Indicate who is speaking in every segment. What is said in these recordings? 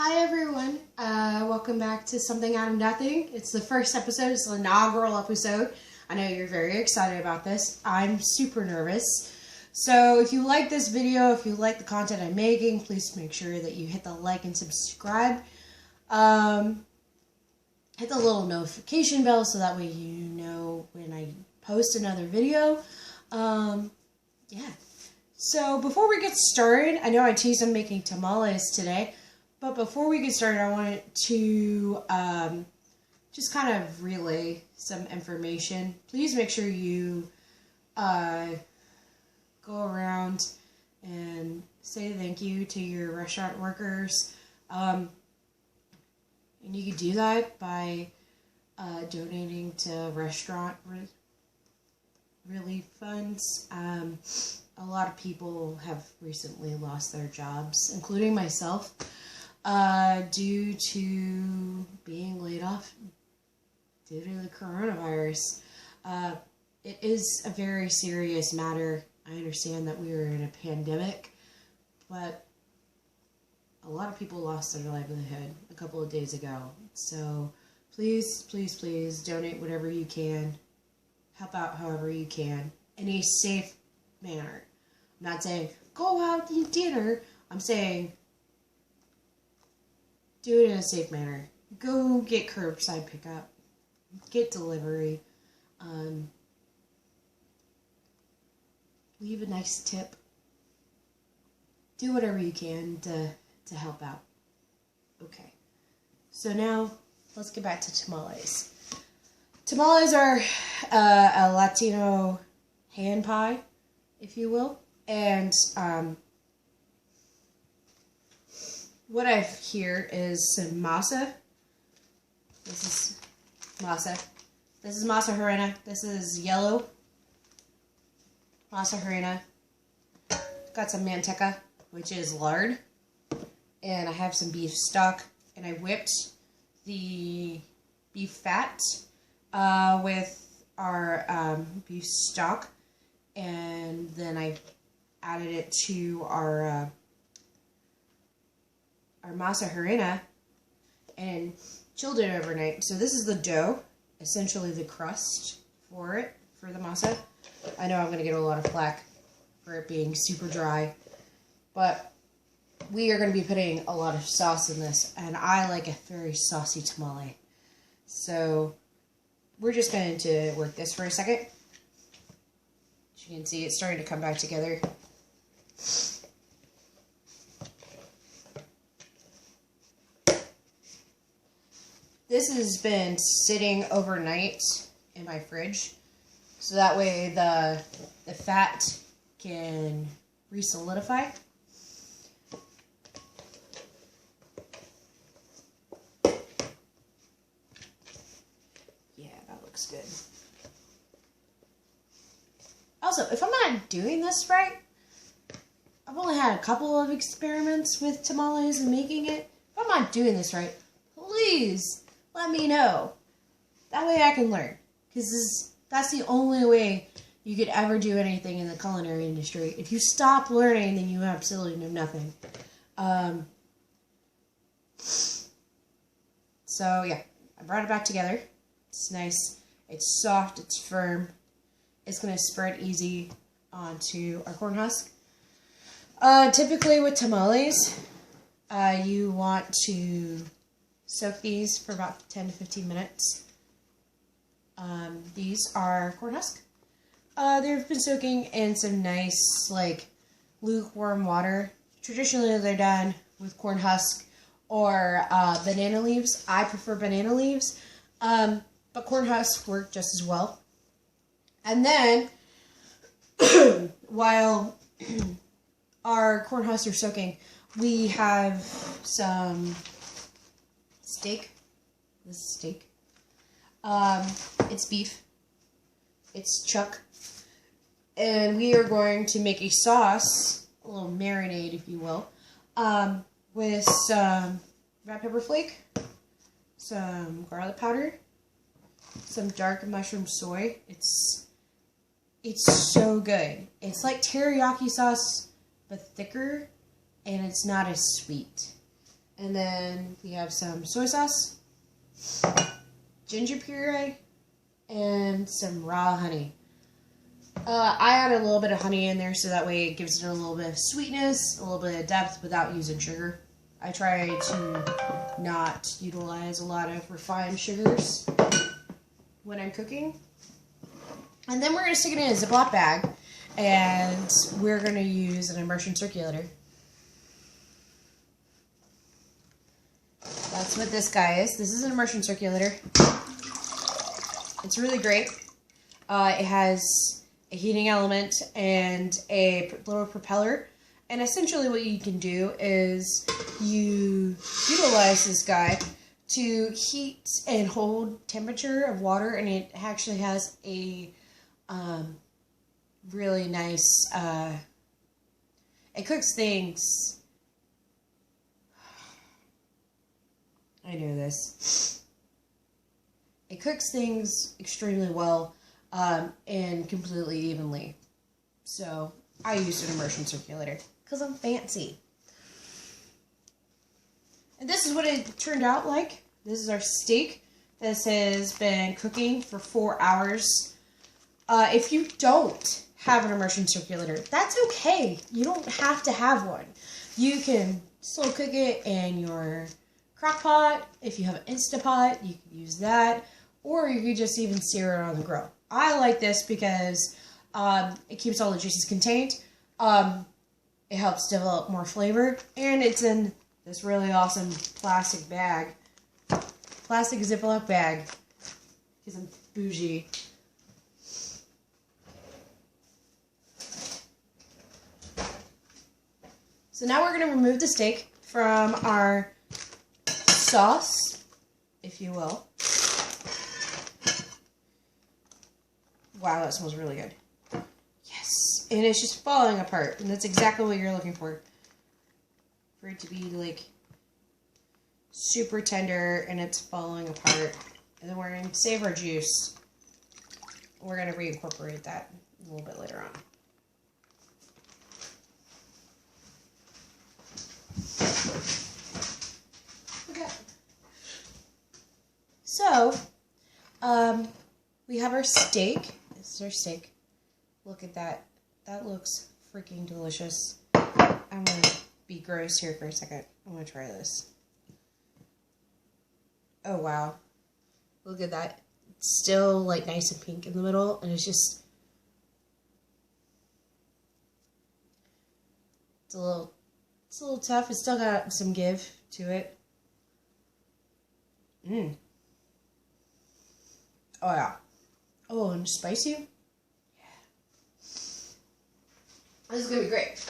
Speaker 1: Hi everyone, welcome back to Something Out of Nothing. It's the first episode, it's the inaugural episode. I know you're very excited about this. I'm super nervous. So if you like this video, if you like the content I'm making, please make sure that you hit the like and subscribe. Hit the little notification bell so that way you know when I post another video. Yeah. So before we get started, I know I teased I'm making tamales today. But before we get started, I wanted to just kind of relay some information. Please make sure you go around and say thank you to your restaurant workers. And you can do that by donating to restaurant relief funds. A lot of people have recently lost their jobs, including myself. Due to being laid off due to the coronavirus. It is a very serious matter. I understand that we are in a pandemic, but a lot of people lost their livelihood a couple of days ago. So please, please, please donate whatever you can. Help out however you can in a safe manner. I'm not saying go out to dinner. I'm saying do it in a safe manner. Go get curbside pickup. Get delivery. Leave a nice tip. Do whatever you can to help out. Okay. So now, let's get back to tamales. Tamales are a Latino hand pie, if you will. And what I have here is some masa. This is masa. This is masa harina. This is yellow masa harina. Got some manteca, which is lard. And I have some beef stock. And I whipped the beef fat with our beef stock. And then I added it to our masa harina and chilled it overnight. So this is the dough, essentially the crust for the masa. I know I'm going to get a lot of flack for it being super dry, but we are going to be putting a lot of sauce in this, and I like a very saucy tamale. So we're just going to work this for a second. As you can see, it's starting to come back together. This has been sitting overnight in my fridge, so that way the fat can re-solidify. Yeah, that looks good. Also, if I'm not doing this right, I've only had a couple of experiments with tamales and making it. If I'm not doing this right, please let me know. That way I can learn. Because that's the only way you could ever do anything in the culinary industry. If you stop learning, then you absolutely know nothing. So, yeah. I brought it back together. It's nice. It's soft. It's firm. It's going to spread easy onto our corn husk. Typically with tamales, you want to soak these for about 10 to 15 minutes. These are corn husk. They've been soaking in some nice, lukewarm water. Traditionally, they're done with corn husk or banana leaves. I prefer banana leaves, but corn husks work just as well. And then, while our corn husks are soaking, we have some steak. This is steak. It's beef. It's chuck. And we are going to make a sauce, a little marinade, if you will, with some red pepper flake, some garlic powder, some dark mushroom soy. It's so good. It's like teriyaki sauce, but thicker, and it's not as sweet. And then we have some soy sauce, ginger puree, and some raw honey. I add a little bit of honey in there so that way it gives it a little bit of sweetness, a little bit of depth without using sugar. I try to not utilize a lot of refined sugars when I'm cooking. And then we're going to stick it in a Ziploc bag, and we're going to use an immersion circulator. That's what this guy is. This is an immersion circulator. It's really great. It has a heating element and a little propeller. And essentially what you can do is you utilize this guy to heat and hold temperature of water, and it actually has a really nice, it cooks things, I know this, it cooks things extremely well, and completely evenly. So I used an immersion circulator because I'm fancy. And this is what it turned out like. This is our steak. This has been cooking for 4 hours. If you don't have an immersion circulator, that's okay. You don't have to have one. You can slow cook it in your crock pot. If you have an Instapot, you can use that. Or you could just even sear it on the grill. I like this because it keeps all the juices contained. It helps develop more flavor. And it's in this really awesome plastic bag. Plastic Ziploc bag. Because I'm bougie. So now we're going to remove the steak from our sauce, if you will. Wow, that smells really good. Yes. And it's just falling apart. And that's exactly what you're looking for. For it to be like super tender and it's falling apart. And then we're going to save our juice. We're going to reincorporate that a little bit later on. Okay. So, we have our steak. This is our steak. Look at that. That looks freaking delicious. I'm going to be gross here for a second. I'm going to try this. Oh, wow. Look at that. It's still like nice and pink in the middle, and it's just, it's a little tough. It's still got some give to it. Oh, yeah. Oh, and spicy? Yeah. This is going to be great.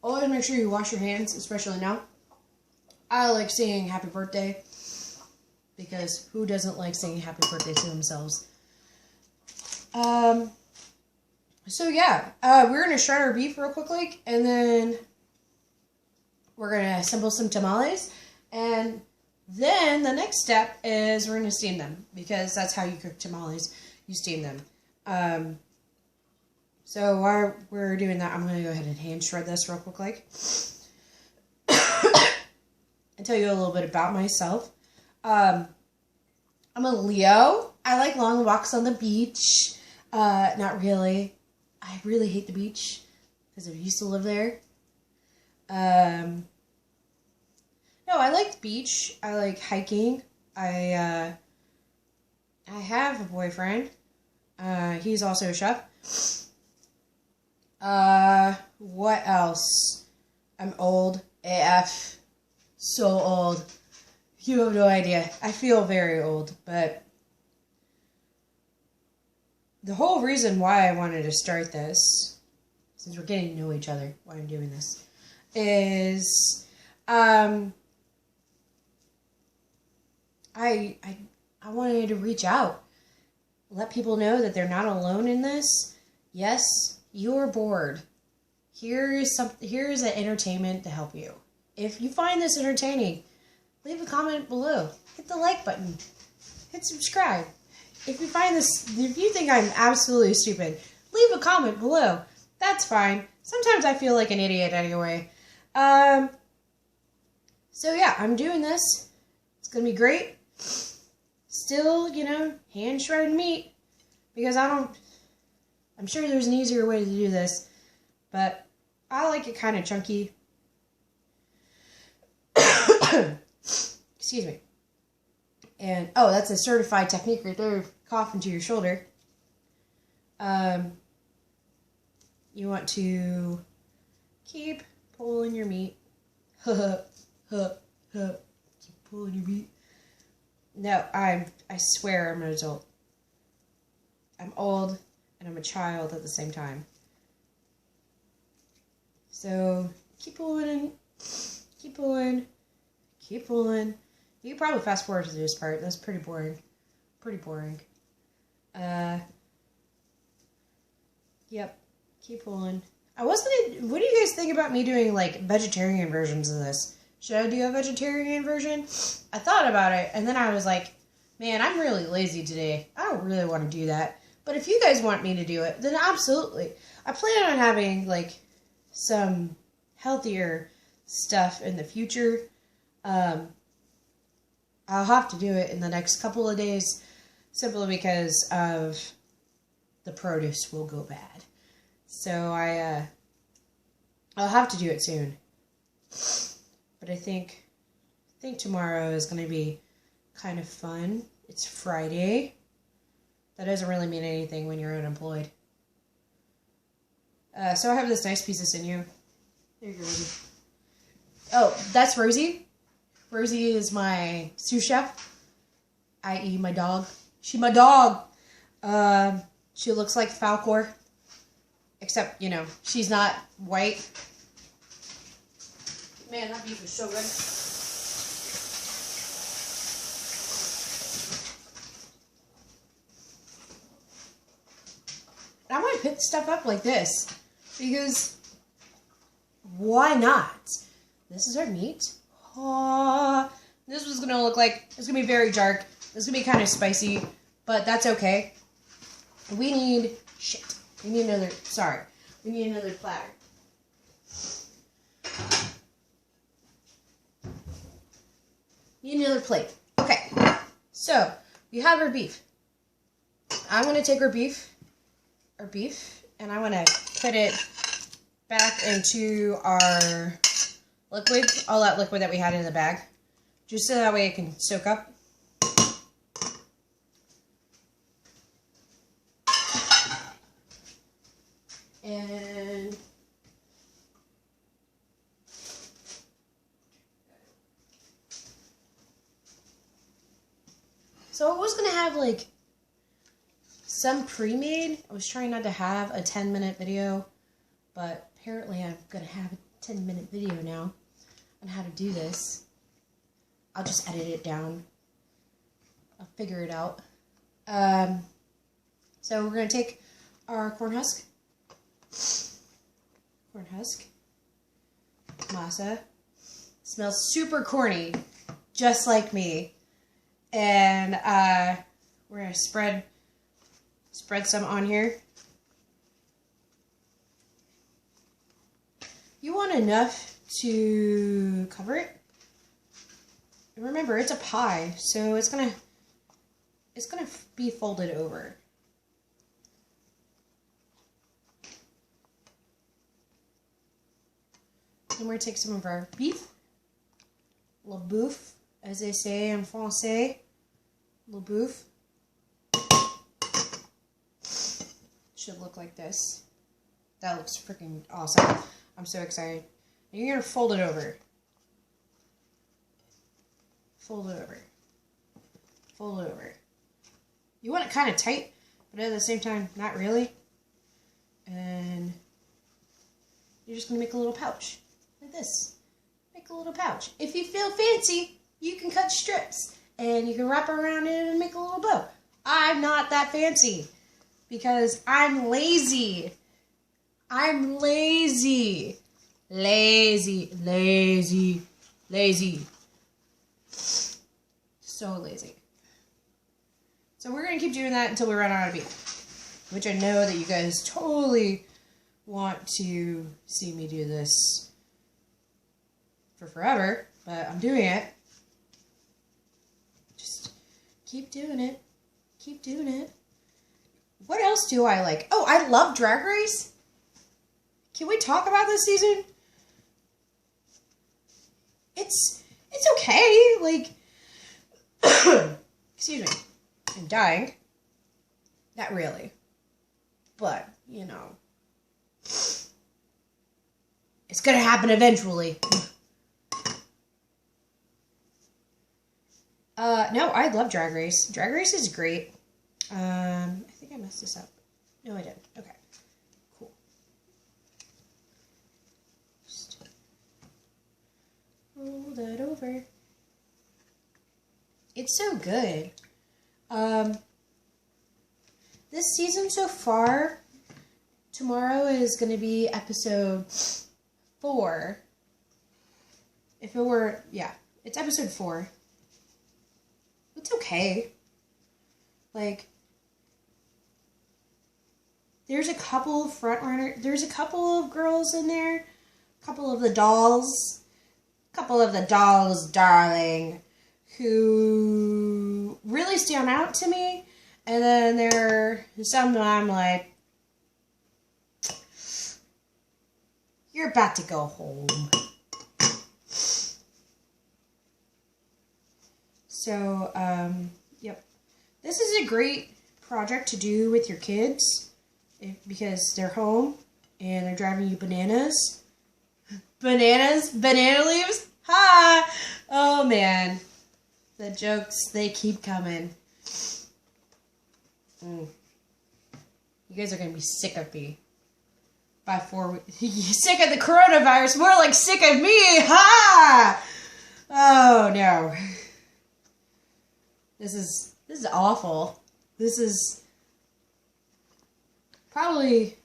Speaker 1: Always make sure you wash your hands, especially now. I like saying happy birthday because who doesn't like saying happy birthday to themselves? So yeah, we're going to shred our beef real quickly, and then we're going to assemble some tamales, and then the next step is we're going to steam them, because that's how you cook tamales. You steam them. So while we're doing that, I'm going to go ahead and hand shred this real quickly. And tell you a little bit about myself. I'm a Leo. I like long walks on the beach. Not really. I really hate the beach because I used to live there. No, I like the beach. I like hiking. I have a boyfriend. He's also a chef. What else? I'm old AF. So old. You have no idea. I feel very old, but the whole reason why I wanted to start this, since we're getting to know each other, why I'm doing this, is I wanted to reach out. Let people know that they're not alone in this. Yes, you're bored. Here's an entertainment to help you. If you find this entertaining, leave a comment below. Hit the like button. Hit subscribe. if you think I'm absolutely stupid, leave a comment below. That's fine. Sometimes I feel like an idiot anyway. So yeah, I'm doing this. It's gonna be great. Still, hand shredded meat, because I'm sure there's an easier way to do this, but I like it kind of chunky. Excuse me. And, oh, that's a certified technique right there, cough into your shoulder. You want to keep pulling your meat. Keep pulling your meat. No, I swear I'm an adult. I'm old and I'm a child at the same time. So, keep pulling, keep pulling, keep pulling. You can probably fast forward to this part. That's pretty boring. Pretty boring. Yep. Keep pulling. What do you guys think about me doing, like, vegetarian versions of this? Should I do a vegetarian version? I thought about it, and then I was like, man, I'm really lazy today. I don't really want to do that. But if you guys want me to do it, then absolutely. I plan on having, like, some healthier stuff in the future. I'll have to do it in the next couple of days, simply because of the produce will go bad. So I'll have to do it soon. But I think tomorrow is going to be kind of fun. It's Friday. That doesn't really mean anything when you're unemployed. So I have this nice piece of sinew. There you go, Rosie. Oh, that's Rosie. Rosie is my sous chef, i.e. my dog. She's my dog. She looks like Falcor, except, she's not white. Man, that beef is so good. I might pick stuff up like this, because why not? This is our meat. This was going to look like, it's going to be very dark. It's going to be kind of spicy, but that's okay. We need another platter. Need another plate. Okay, so we have our beef. I'm going to take our beef, and I want to put it back into our liquid, all that liquid that we had in the bag, just so that way it can soak up. And so I was going to have, like, some pre-made. I was trying not to have a 10-minute video, but apparently I'm going to have a 10-minute video now on how to do this. I'll just edit it down. I'll figure it out. So we're going to take our corn husk. Masa. Smells super corny, just like me. And we're going to spread some on here. You want enough to cover it. And remember, it's a pie, so it's gonna be folded over. And we're going to take some of our beef, le boeuf, as they say in Francais, le boeuf. Should look like this. That looks freaking awesome. I'm so excited. And you're going to fold it over. Fold it over. Fold it over. You want it kind of tight, but at the same time, not really. And you're just going to make a little pouch. Like this. Make a little pouch. If you feel fancy, you can cut strips. And you can wrap around it and make a little bow. I'm not that fancy. Because I'm lazy. I'm lazy. Lazy. Lazy. Lazy. So lazy. So we're going to keep doing that until we run out of beef. Which I know that you guys totally want to see me do this for forever. But I'm doing it. Just keep doing it. Keep doing it. What else do I like? Oh, I love Drag Race. Can we talk about this season? It's okay. Like, excuse me. I'm dying. Not really. But, you know. It's gonna happen eventually. No, I love Drag Race. Drag Race is great. I think I messed this up. No, I didn't. Okay. Cool. Just roll that over. It's so good. This season so far, tomorrow is going to be episode 4. If it were, yeah, it's episode 4. It's okay. Like, there's a couple of there's a couple of girls in there, a couple of the dolls, darling, who really stand out to me. And then there are some that I'm like, you're about to go home. So, yep. This is a great project to do with your kids because they're home and they're driving you bananas. Banana leaves? Ha! Oh man. The jokes, they keep coming. You guys are going to be sick of me. By 4 weeks. Sick of the coronavirus. More like sick of me. Ha! Oh no. This is awful. This is probably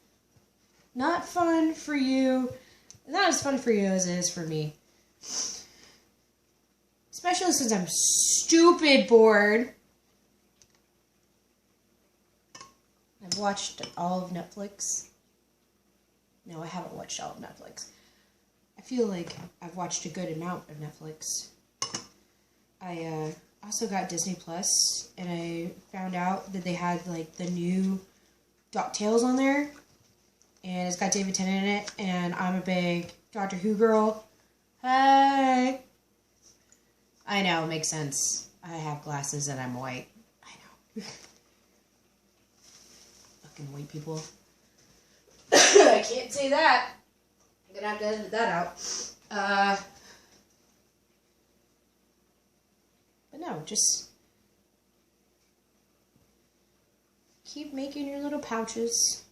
Speaker 1: not fun for you. Not as fun for you as it is for me. Especially since I'm stupid bored. I've watched all of Netflix. No, I haven't watched all of Netflix. I feel like I've watched a good amount of Netflix. I also got Disney Plus, and I found out that they had like the new DuckTales on there, and it's got David Tennant in it, and I'm a big Doctor Who girl. Hey! I know, makes sense. I have glasses and I'm white. I know. Fucking white people. I can't say that. I'm gonna have to edit that out. But no, just keep making your little pouches.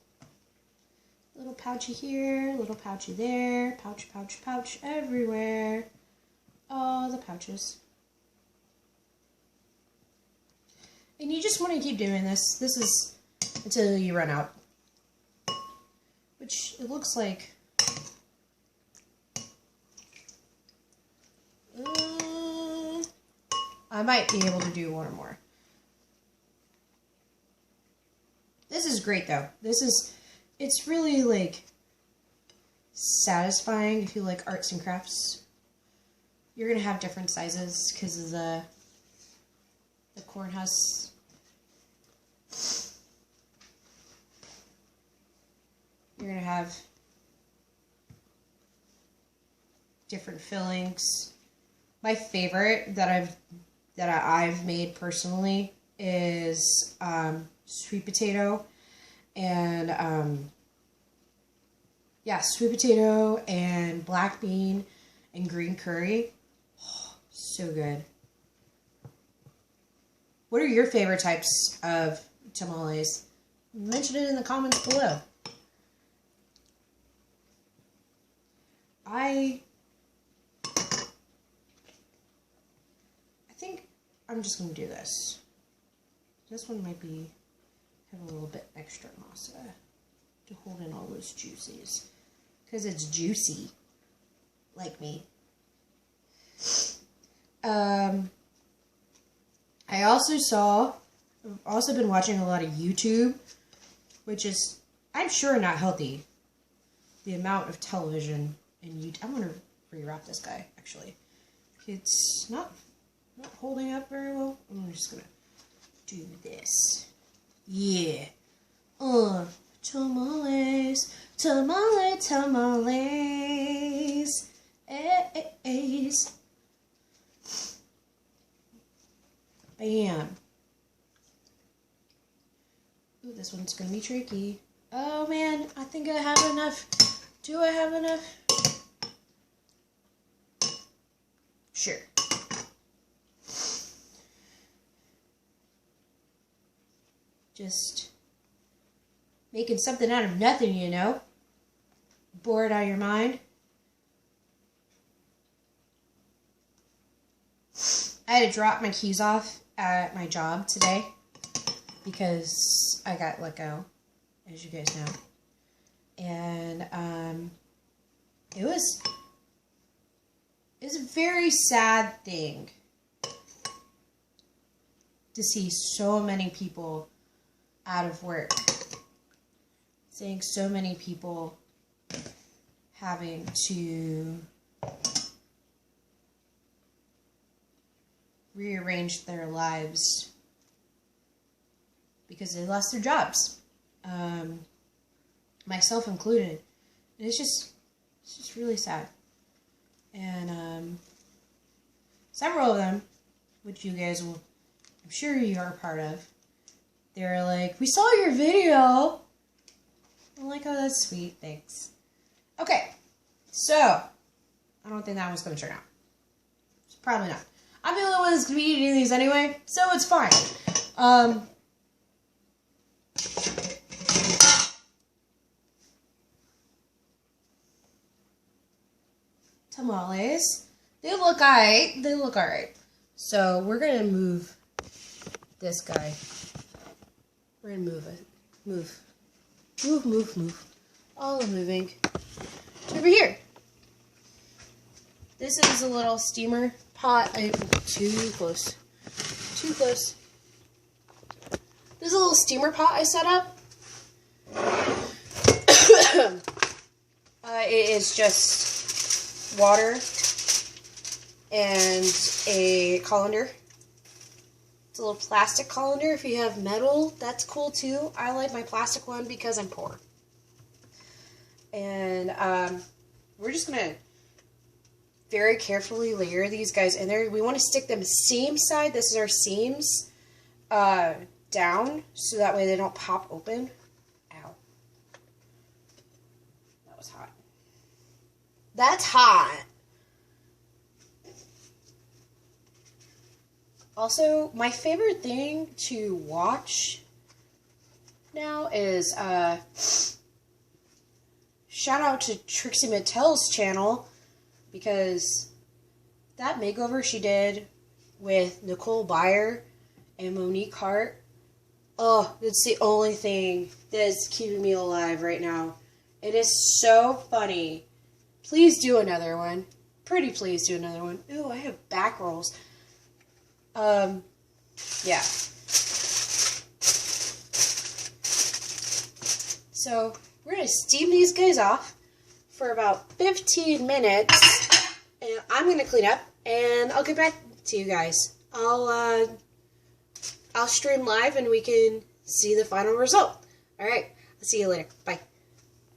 Speaker 1: Little pouchy here, little pouchy there, pouch everywhere. All the pouches. And you just want to keep doing this. This is until you run out. Which it looks like. I might be able to do one or more. This is great though. It's really like satisfying if you like arts and crafts. You're gonna have different sizes because of the corn husks. You're gonna have different fillings. My favorite that I've made personally is sweet potato and sweet potato and black bean and green curry. Oh, so good. What are your favorite types of tamales? Mention it in the comments below. I think I'm just going to do this. This one might have a little bit extra masa to hold in all those juices. Because it's juicy. Like me. I also saw I've also been watching a lot of YouTube, which is, I'm sure, not healthy. The amount of television and YouTube. I'm going to rewrap this guy, actually. It's not holding up very well. I'm just going to do this. Yeah. Tamales. Tamales. Bam. Ooh, this one's gonna be tricky. Oh man, I think I have enough. Do I have enough? Sure. Just making something out of nothing, you know? Bored out of your mind. I had to drop my keys off at my job today because I got let go, as you guys know. And it was a very sad thing to see so many people out of work. Seeing so many people having to rearrange their lives because they lost their jobs, myself included. And it's just really sad. And several of them, which you guys will, I'm sure you are a part of, they're like, "We saw your video." I'm like, "Oh, that's sweet, thanks." Okay, so I don't think that one's going to turn out. It's probably not. I'm the only one that's going to be eating these anyway, so it's fine. Tamales. They look alright. They look alright. So we're going to move this guy. We're going to move it. Move. Move, move, move. All the moving. Over here. This is a little steamer pot. Too close. Too close. This is a little steamer pot I set up. It is just water and a colander. It's a little plastic colander. If you have metal, that's cool too. I like my plastic one because I'm poor. And we're just going to very carefully layer these guys in there. We want to stick them seam side. This is our seams down, so that way they don't pop open. Ow. That was hot. That's hot. Also, my favorite thing to watch now is shout out to Trixie Mattel's channel, because that makeover she did with Nicole Byer and Monique Hart, oh, it's the only thing that's keeping me alive right now. It is so funny. Please do another one. Pretty please do another one. Ooh, I have back rolls. Yeah. So, we're going to steam these guys off for about 15 minutes, and I'm going to clean up, and I'll get back to you guys. I'll stream live, and we can see the final result. Alright, I'll see you later. Bye.